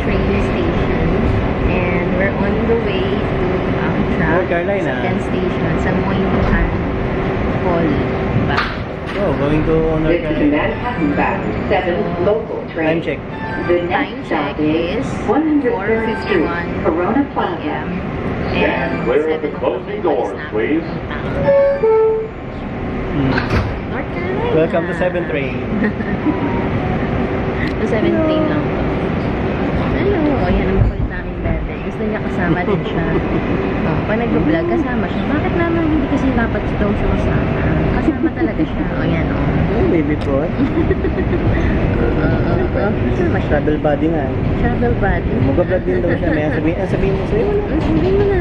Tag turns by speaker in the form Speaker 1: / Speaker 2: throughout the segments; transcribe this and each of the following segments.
Speaker 1: train station. And we're on the way to
Speaker 2: North Carolina.
Speaker 1: Second station sa Moynihan Hall. Diba?
Speaker 2: Oh, going to North
Speaker 3: This is a
Speaker 2: Carolina.
Speaker 3: Manhattan Back 7 local train.
Speaker 2: Time check.
Speaker 3: The
Speaker 1: Time
Speaker 3: next
Speaker 1: check
Speaker 3: stop is
Speaker 1: is
Speaker 3: 103rd Street,
Speaker 1: 4:51
Speaker 3: Corona Plaza.
Speaker 1: p.m.
Speaker 4: Stand clear of the closing doors, please.
Speaker 1: North Carolina.
Speaker 2: Welcome to 7th train.
Speaker 1: To 7th train lang to. Hello. O, yan ang makulit namin bebe. Gusto niya kasama din siya. Pag nag-vlog, kasama siya. Bakit naman hindi kasi dapat daw siya kasama? Kasama talaga siya. O, yan o.
Speaker 2: Oh, baby boy.
Speaker 1: Kasama siya.
Speaker 2: Travel buddy nga.
Speaker 1: Travel buddy.
Speaker 2: Mag-vlog din daw siya. May sabihin mo sa'yo.
Speaker 1: Sabihin mo na.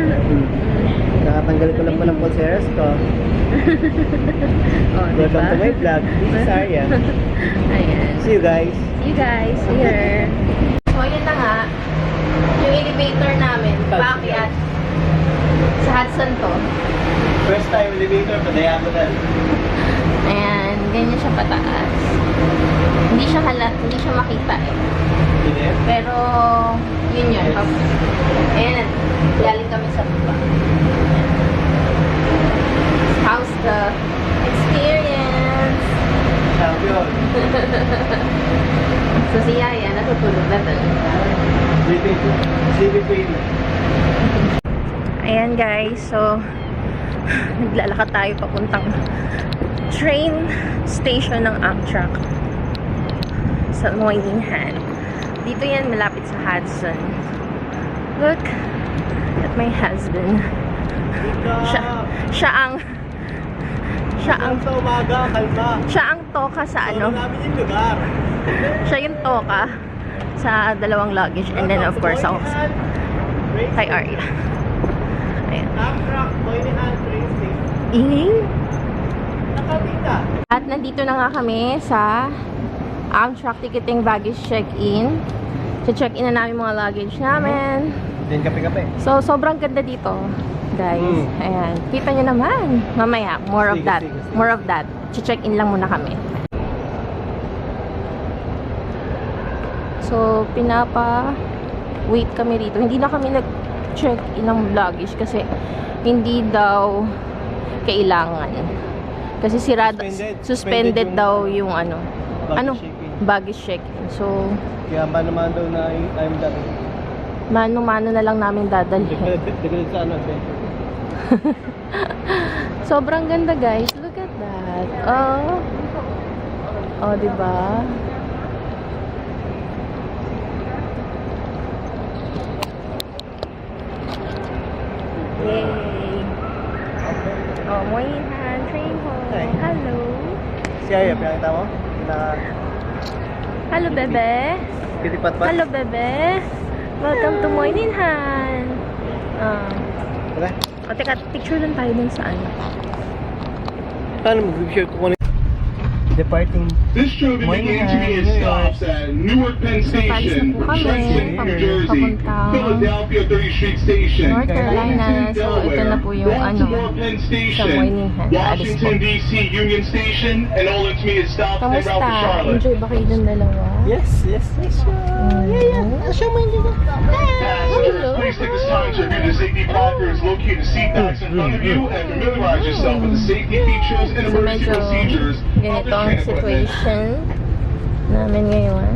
Speaker 2: Nakatanggal ko lang po ng pulseras ko.
Speaker 1: Oh,
Speaker 2: Welcome to my vlog. This is Arya.
Speaker 1: Ayan.
Speaker 2: See you guys.
Speaker 1: See you guys here. So, yun na nga. Yung elevator namin, paakyat sa Hudson to.
Speaker 2: First time elevator pa diagonal.
Speaker 1: Ayan, ganyan siya pataas. Hindi siya makita eh. Pero, yun yun. Ayan, galing kami sa baba. How's the experience?
Speaker 2: Champion.
Speaker 1: So, si Yaya, natutulog na doon.
Speaker 2: Sleeping queen.
Speaker 1: Ayan guys, so naglalakad tayo papuntang train station ng Amtrak sa Moynihan. Dito yan, malapit sa Hudson. Look at my husband. Siya ang
Speaker 2: Sa umaga, kalma.
Speaker 1: siya ang toka sa ano.
Speaker 2: namin yung lugar.
Speaker 1: Siya yung toka sa dalawang luggage, and then of course ako kay Arya. Ayan.
Speaker 2: Amtrak, Moynihan train station.
Speaker 1: Ingay.
Speaker 2: Nakabita.
Speaker 1: At nandito na nga kami sa Amtrak ticketing baggage check-in. Check-in na namin mga luggage namin.
Speaker 2: Then kape-kape.
Speaker 1: So, sobrang ganda dito, guys. Ayan. Kita nyo naman. Mamaya, more of
Speaker 2: Sige,
Speaker 1: that.
Speaker 2: sige, sige.
Speaker 1: More of that. Check-in lang muna kami. So, wait kami rito. Hindi na kami nag-check-in ng luggage kasi hindi daw kailangan. Kasi suspended daw yung ano. Baggage check-in. So,
Speaker 2: Kaya naman daw na I'm done.
Speaker 1: mano-mano na lang namin dadalhin.
Speaker 2: Dagdag sa ano,
Speaker 1: Sobrang ganda, guys. Look at that. Oh. Oh, diba? Yay! Oh, Moynihan Train Hall.
Speaker 2: Hi.
Speaker 1: Hello.
Speaker 2: Si Arya, pinakita mo?
Speaker 1: Hello, bebe.
Speaker 2: Pitipat-pat.
Speaker 1: Hello, bebe. Welcome to Moynihan.
Speaker 2: Tara.
Speaker 1: O, teka, picture lang tayo dun sa ano.
Speaker 2: Paano mag-share ko kung departing
Speaker 4: This train
Speaker 2: Moynihan,
Speaker 4: begins
Speaker 2: New
Speaker 4: and
Speaker 2: York.
Speaker 4: stops at Newark Penn Station,
Speaker 1: po kami,
Speaker 4: Trenton, New Jersey,
Speaker 1: papuntang
Speaker 4: Philadelphia 30th Street Station,
Speaker 1: North Carolina.
Speaker 4: Wilmington,
Speaker 1: So, ito na po yung
Speaker 4: Baltimore
Speaker 1: ano,
Speaker 4: Penn
Speaker 1: sa
Speaker 4: Station,
Speaker 1: Moynihan.
Speaker 4: Washington D.C. Union Station, and all intermediate stops en route to
Speaker 1: Kamusta?
Speaker 4: Charlotte.
Speaker 1: Enjoy ba kayo dun dalawa?
Speaker 2: Yes. Show mo yung
Speaker 4: Passengers, please take this time to review the safety placards located seat backs in front of you and familiarize yourself with the safety features and
Speaker 1: So,
Speaker 4: emergency
Speaker 1: medyo
Speaker 4: procedures of
Speaker 1: ganito
Speaker 4: the
Speaker 1: ang
Speaker 4: train equipment.
Speaker 1: situation namin ngayon.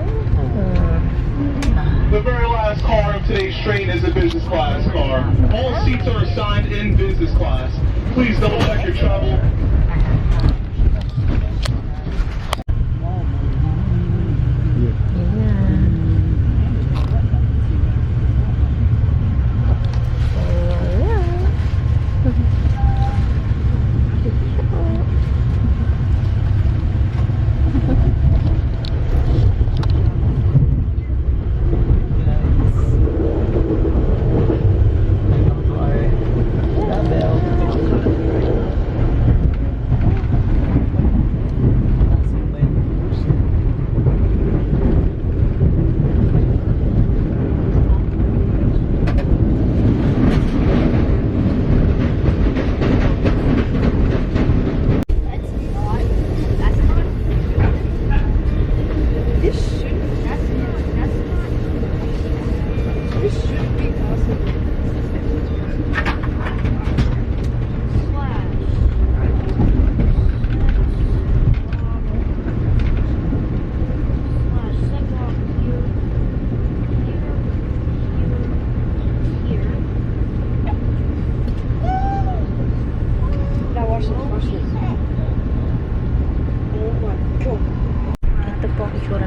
Speaker 4: The very last car of today's train is a business class car. All seats are assigned in business class. Please double check your travel.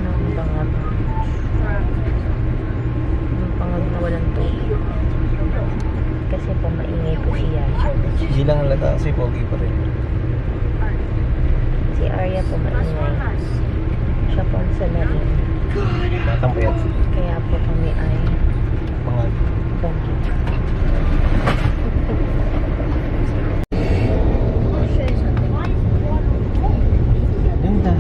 Speaker 1: ng bangag. Yung bangag na walang tubig. Kasi po maingay po siya.
Speaker 2: Hindi lang halata kasi pogi pa rin.
Speaker 1: Si Arya po maingay. Siya po ang salarin.
Speaker 2: Batang payat.
Speaker 1: Kaya po kami ay
Speaker 2: Mga
Speaker 1: pogi.
Speaker 2: ganda.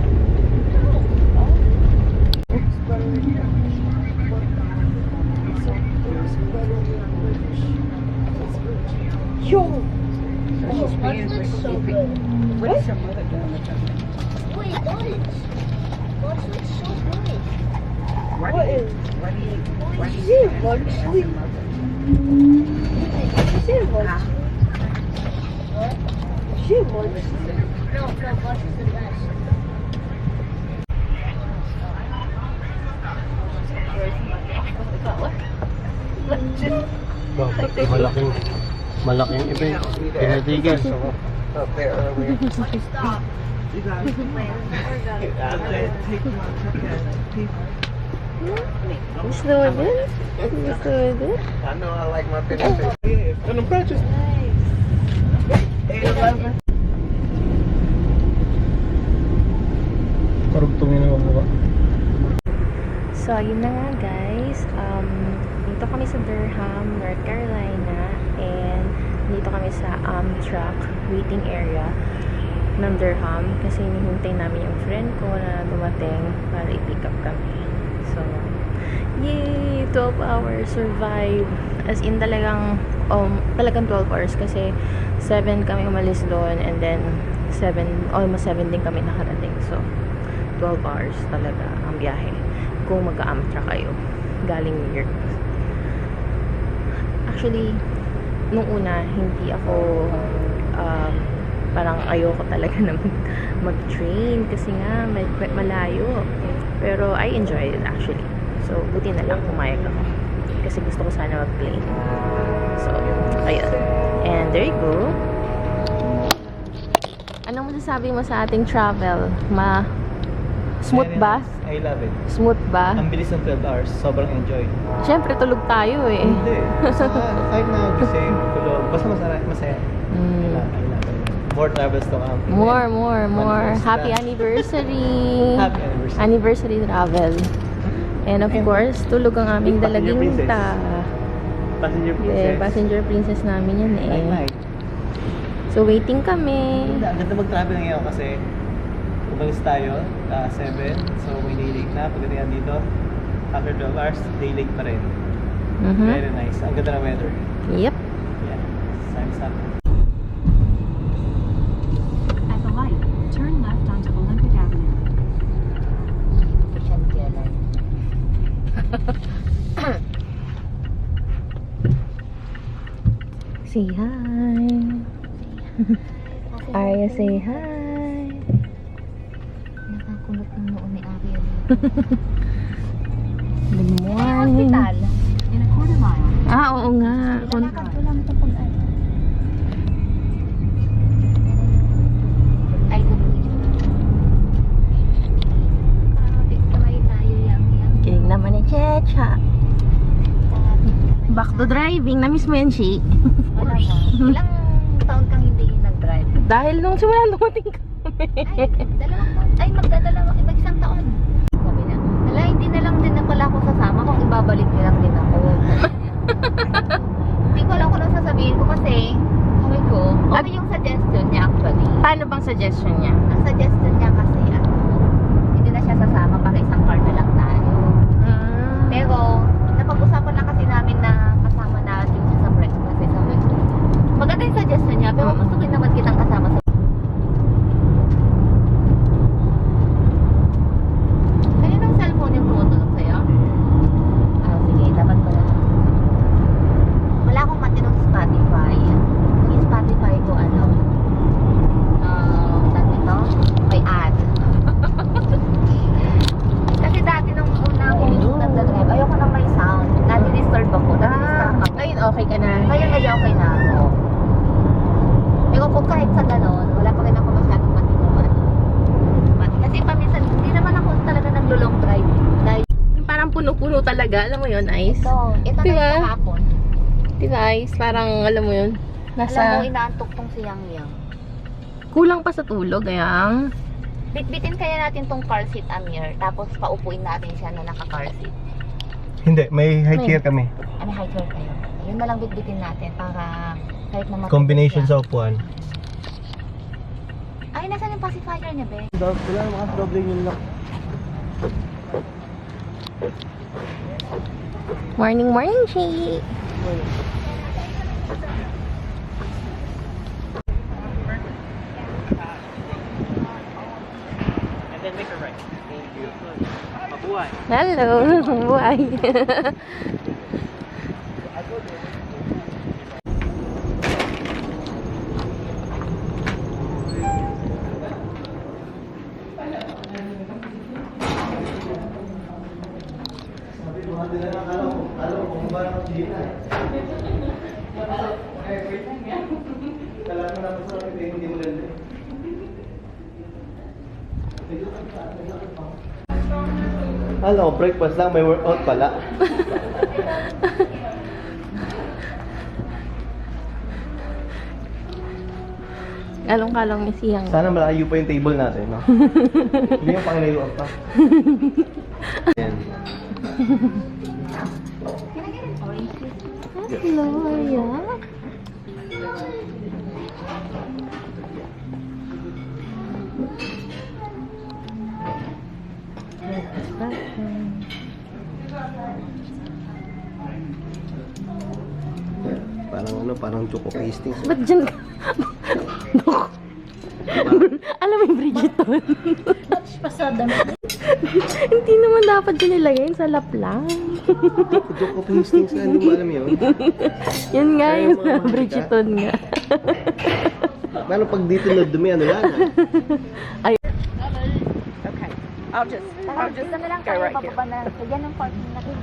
Speaker 2: Bakit? Malaking event. Pinatigan. Up there earlier.
Speaker 1: Gusto mo din? Gusto mo din?
Speaker 2: I know I like my pinatigan. Anong purchase? Karugtungin na ako.
Speaker 1: So, yun na nga guys. Dito kami sa Durham, North Carolina. And dito kami sa Amtrak waiting area ng Durham. Kasi hinihintay namin yung friend ko na dumating para i-pick up kami. So, yay! 12 hours survive. As in talagang 12 hours kasi 7 kami umalis doon and then almost 7 din kami nakarating. So, 12 hours talaga ang biyahe kung mag-Amtrak kayo galing New York. Actually, nung una hindi ako parang ayoko talaga na mag-train kasi nga malayo, pero I enjoyed it actually. So buti na lang pumayag ako kasi gusto ko sana mag-plane. So ayun, and there you go. Anong masasabi mo sa ating travel? Smooth ba?
Speaker 2: I love it.
Speaker 1: Smooth ba?
Speaker 2: Ang bilis ng 12 hours. Sobrang enjoy.
Speaker 1: Siyempre, tulog tayo eh.
Speaker 2: Hindi. Kahit na gising, tulog. Basta masaya. I love it. More travels to come.
Speaker 1: More. Happy anniversary.
Speaker 2: Happy anniversary.
Speaker 1: Anniversary travel. And of course, tulog ang aming
Speaker 2: Passenger
Speaker 1: dalaging
Speaker 2: princess. Passenger princess.
Speaker 1: Passenger princess namin yan eh.
Speaker 2: Night.
Speaker 1: So, waiting kami.
Speaker 2: Ang ganda mag-travel ngayon kasi umalis tayo 7. So, may day late na. Pagdating dito, after 12 hours, day late pa rin. Very nice. Ang ganda ng weather.
Speaker 1: Yep.
Speaker 2: Yeah. Sun's up.
Speaker 5: At the light, turn left onto Olympic Avenue.
Speaker 1: Say hi. Arya, say hi.
Speaker 6: Nakakulot ng noon ni Arya.
Speaker 1: Good morning.
Speaker 5: In a quarter mile,
Speaker 1: Oo nga.
Speaker 6: Lalakad ko lang ito kung ano. Ay, kamay tayo yang.
Speaker 1: Kinig naman ni Checha. Back to driving. Namiss mo yan, Shi.
Speaker 6: Wala ba? Ilang taon kang hindi nag-drive?
Speaker 1: Dahil nung simula dumating kami.
Speaker 6: Ay, dalawang taon. Ay, mag-isang taon. Sabi niya, hala, hindi na lang din na pala ako sasama kung ibabalik niyo lang din ako. Hindi ko alam kung anong sasabihin ko kasi sabi ko, okay yung suggestion niya actually.
Speaker 1: Paano bang suggestion niya?
Speaker 6: Ang suggestion niya kasi hindi na siya sasama para isang car na lang tayo. Pero napag-usapan na kasi namin na kasama natin siya sa breakfast kasi sabi ko, maganda yung suggestion niya pero gusto ko naman kitang kasama sa
Speaker 1: punong-puno talaga. Alam mo yun, Ice?
Speaker 6: Ito na
Speaker 1: Diba?
Speaker 6: yung kahapon.
Speaker 1: Diba, Ice? Parang, alam mo yun,
Speaker 6: Alam mo,
Speaker 1: nasa...
Speaker 6: inaantok tong si Yang Yang.
Speaker 1: Kulang pa sa tulog, ayang.
Speaker 6: Bitbitin kaya natin tong car seat, Amir. Tapos paupuin natin siya na naka-car seat.
Speaker 2: Hindi, may high chair kami.
Speaker 6: Ano, high chair kayo? Yun na lang bitbitin natin para kahit na matulog
Speaker 2: Combination
Speaker 6: siya.
Speaker 2: sa upuan.
Speaker 6: Ay, nasaan yung pacifier niya, be?
Speaker 2: Wala naman kasi doble yung lock.
Speaker 1: Morning, morning, Chi!
Speaker 2: And then make a right. Thank you. Mabuhay.
Speaker 1: Hello! Buhay!
Speaker 2: Ano, breakfast lang, may workout pala.
Speaker 1: Kalong-kalong ni Siyang.
Speaker 2: Sana malayo pa yung table natin, no? Hindi yung pangilayuan pa. Ayan.
Speaker 1: Hello, Aya.
Speaker 2: Parang ano, parang choco pasting.
Speaker 1: Ba't dyan ka? Alam mo yung Bridgeton? Hindi naman dapat dyan nilagay sa lap lang.
Speaker 2: Choco pasting sa ano mo, alam mo yun?
Speaker 1: Yan nga
Speaker 2: Ay,
Speaker 1: yung
Speaker 2: mga mantika.
Speaker 1: Bridgeton nga.
Speaker 2: Paano pag dito na dumi, ano lang?
Speaker 6: I'll just na lang tayo, bababa na lang. So, yan ang parking natin.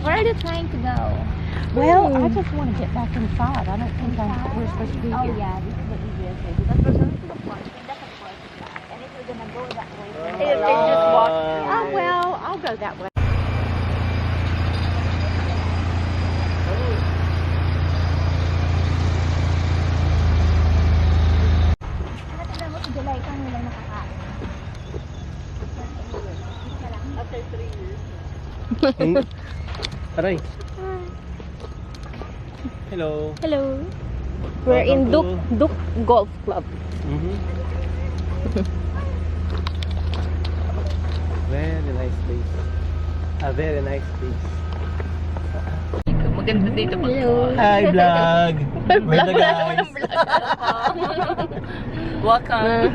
Speaker 6: Where are you trying to go?
Speaker 5: Well, I just want to get back inside. I don't think we're supposed to be
Speaker 6: Oh
Speaker 5: here.
Speaker 6: yeah, this is the easiest way because we're going to the parking. That's a parking lot. And if we're gonna go that way, then just walk.
Speaker 5: Oh, well, I'll go that way.
Speaker 6: Nakatanda mo si July, kang nilang nakakain. After 3 years.
Speaker 2: Aray. Hello.
Speaker 1: Hello. We're in
Speaker 2: Welcome
Speaker 1: Duke Golf Club.
Speaker 2: Very nice place. A very nice place.
Speaker 1: Maganda dito pa. Hello.
Speaker 2: Hi, vlog! We're the guys.
Speaker 1: Welcome.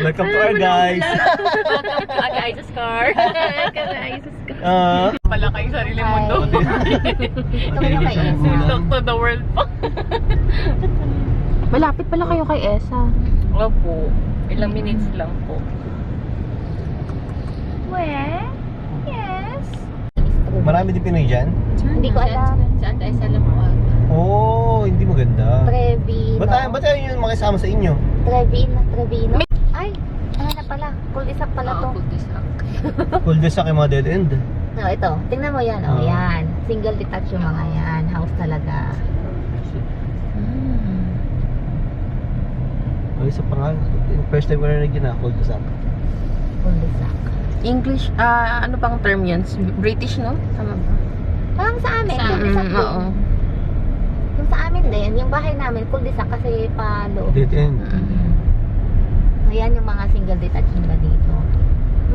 Speaker 2: Welcome to our guys.
Speaker 1: Welcome to Agaisa's car. Agaisa's car. Pala kayong sarili mundo.
Speaker 6: Ito na kay Esa.
Speaker 1: Talk to the world pa. Malapit pala kayo kay Esa. Opo. Ilang minutes lang po.
Speaker 6: Where? Yes.
Speaker 2: Marami din Pinoy dyan?
Speaker 6: Hindi ko alam.
Speaker 1: Saan tayo sa Lamuag?
Speaker 2: Oh, hindi maganda.
Speaker 6: Trevino.
Speaker 2: Ba't ayaw yun makisama sa inyo?
Speaker 6: Trevino. Ay, ano na pala. Cul-de-sac pala to.
Speaker 2: Cul-de-sac yung mga dead end.
Speaker 6: No, ito. Tingnan mo yan. Oh, yan. Single detached yung mga yan. House talaga.
Speaker 2: Oh, isa pa nga. First time ko narinig yun cul-de-sac.
Speaker 6: Cul-de-sac.
Speaker 1: English, ano bang term yun? British, no? Tama ba?
Speaker 6: Parang sa amin, cul-de-sac din.
Speaker 1: Oo.
Speaker 6: Yung sa amin din, yung bahay namin, cul-de-sac kasi paloob.
Speaker 2: Dead end.
Speaker 6: Ayan yung mga single detached nila dito.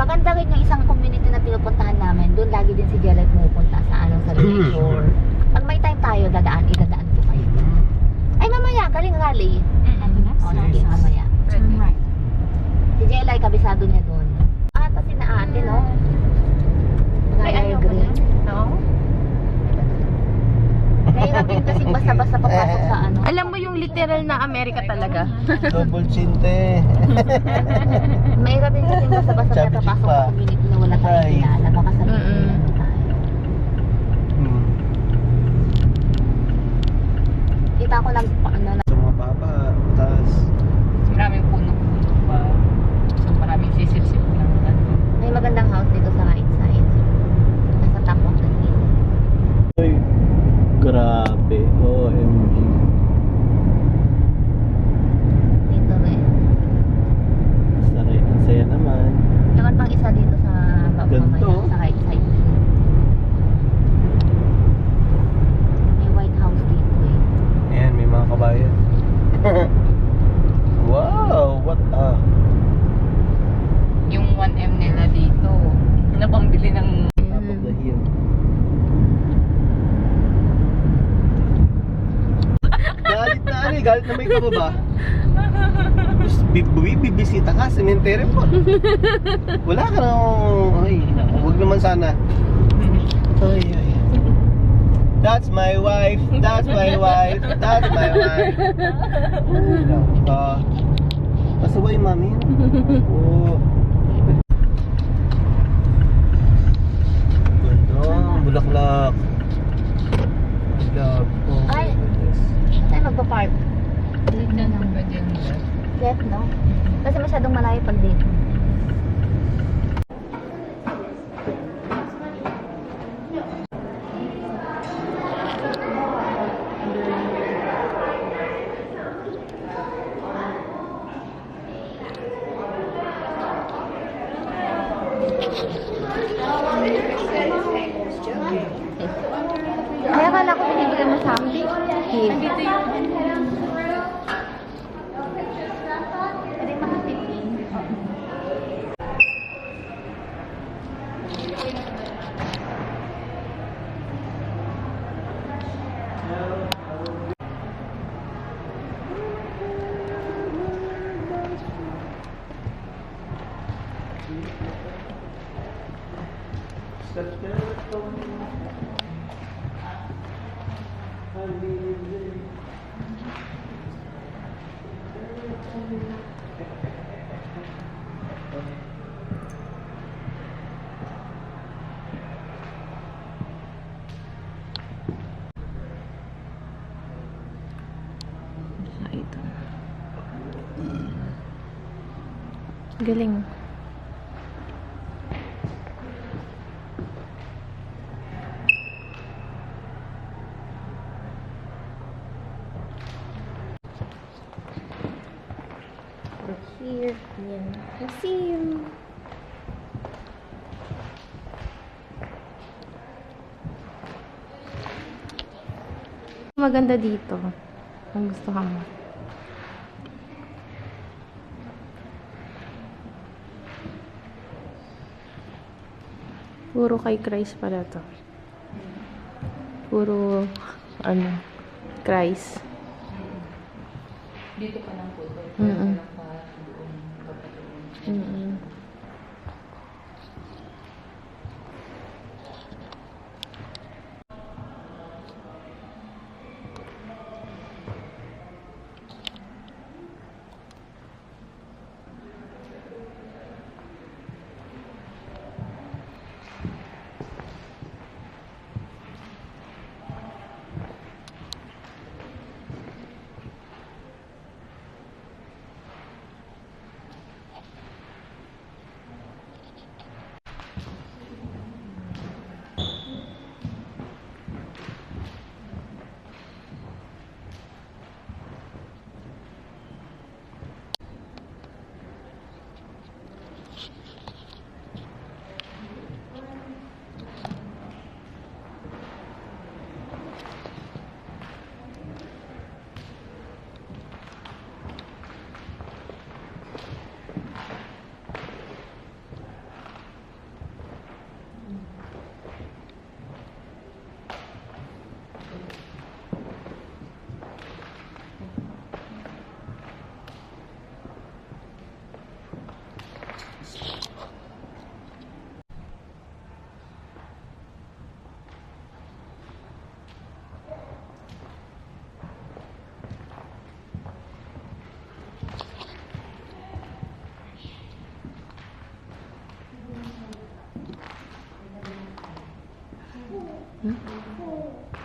Speaker 6: Maganda rin yung isang community na pinupuntahan namin. Doon lagi din si Jelay pumupunta sa sa Lakeshore. Pag may time tayo, idadaan ko kayo. Ay, mamaya, galing rally.
Speaker 5: And the next
Speaker 6: O,
Speaker 5: stop
Speaker 6: sige,
Speaker 5: is
Speaker 6: mamaya.
Speaker 5: turn right.
Speaker 6: Si Jelay, kabisado niya doon. Kasi na ate, no? Ay, ayaw ko na. No? Nahirap din kasi basta-basta papasok sa ano.
Speaker 1: Alam mo yung literal na Amerika talaga.
Speaker 2: Double chinte.
Speaker 6: Mahirap din kasi basta-basta
Speaker 2: Chubby
Speaker 6: papasok
Speaker 2: chick pa.
Speaker 6: sa community na wala tayong
Speaker 2: Ay.
Speaker 6: kilala. Baka sabihin
Speaker 1: Mm-mm.
Speaker 6: ano tayo. Kita ko lang
Speaker 2: Sa mga papa, taas.
Speaker 1: Maraming puno pa. So, maraming
Speaker 2: galit na may kababa. Tapos bibisita ka, cemetery po. Wala ka nang, ay, huwag naman sana. Ay. That's my wife, that's my wife, that's my wife. Pasaway, mami. Oo. Ganda, bulaklak. Love. Oh,
Speaker 6: Ay. Saan magpa-park?
Speaker 5: Dito na pwede nila.
Speaker 6: Left, no? Kasi masyadong malayo pag dito. Ay, akala ko binibigyan mo sa akin. Nandito yung... Pwede makatikin.
Speaker 1: Ito. Galing. Here, yan. Museum. Maganda dito. Kung gusto ka mo. Puro kay Christ pala to. Puro, ano, Christ.
Speaker 5: Dito ka ng puto.
Speaker 1: Mm-mm. Mm-mm.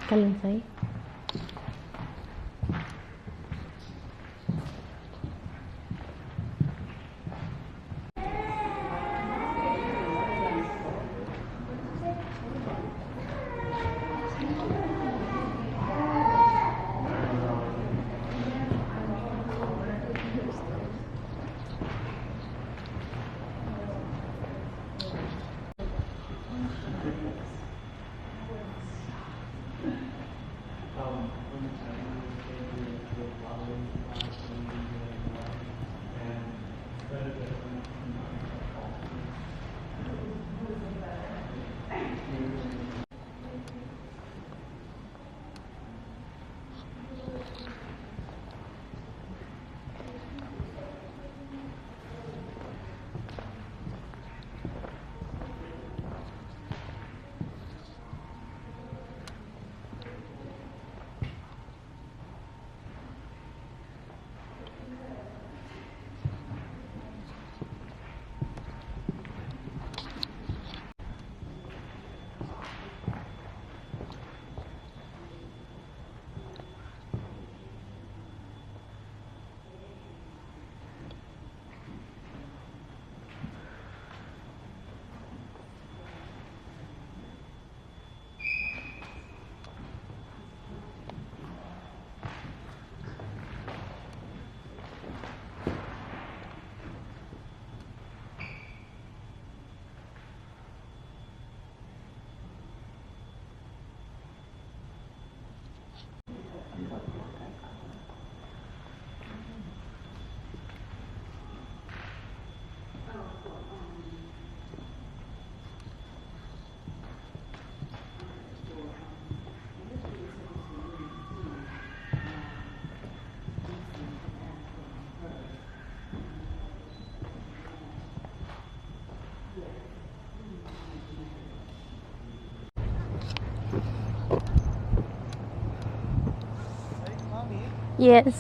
Speaker 1: Kalansay? Yes.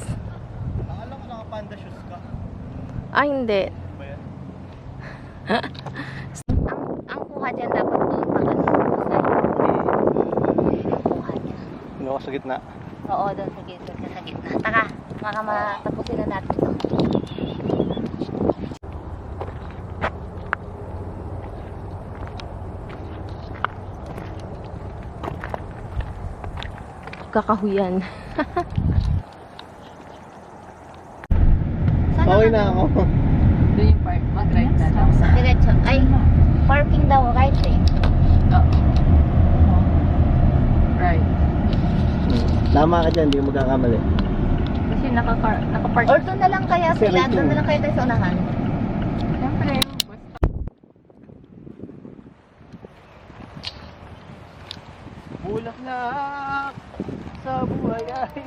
Speaker 2: Akala ko naka-panda shoes ka.
Speaker 1: Ah, hindi.
Speaker 2: Ba yan?
Speaker 6: Ang kuha dyan dapat doon pa kasi. Ang kuha niya.
Speaker 2: Ano ka sa gitna?
Speaker 6: Oo, doon sa gitna. Sa gitna. Taka, baka matapusin na natin ito.
Speaker 1: Kakahuyan.
Speaker 6: Saan
Speaker 2: Okay
Speaker 6: naman?
Speaker 2: na ako.
Speaker 5: Doon yung park. Mag-drive na lang.
Speaker 6: Diretso. Ay, parking daw, right eh.
Speaker 5: Oo. Right.
Speaker 2: Tama ka dyan, hindi mo magkakamali.
Speaker 5: Kasi naka-park.
Speaker 6: Or doon na lang kaya sila.
Speaker 2: Correct
Speaker 6: Doon
Speaker 2: yun.
Speaker 6: na lang kaya tayo sa unahan.
Speaker 5: Siyempre.
Speaker 2: Bulak na sa buhay ay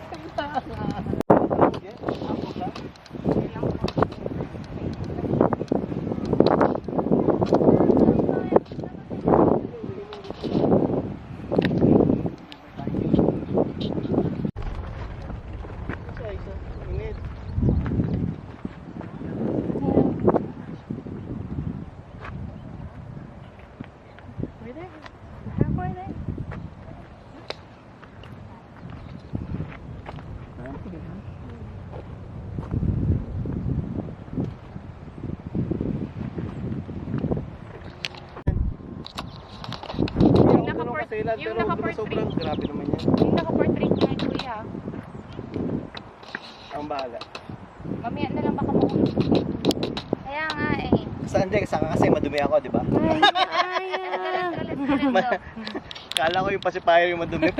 Speaker 2: kailangan. Yung naka-portrait. Sobrang grabe naman yan.
Speaker 5: Yung naka-portrait na kuya.
Speaker 2: Ang bahala.
Speaker 5: Mamaya na lang baka mahulog.
Speaker 6: Kaya nga eh.
Speaker 2: Saan din? Saka kasi madumi ako, di ba?
Speaker 6: Galit-galit.
Speaker 2: Kala ko yung pacifier yung madumi.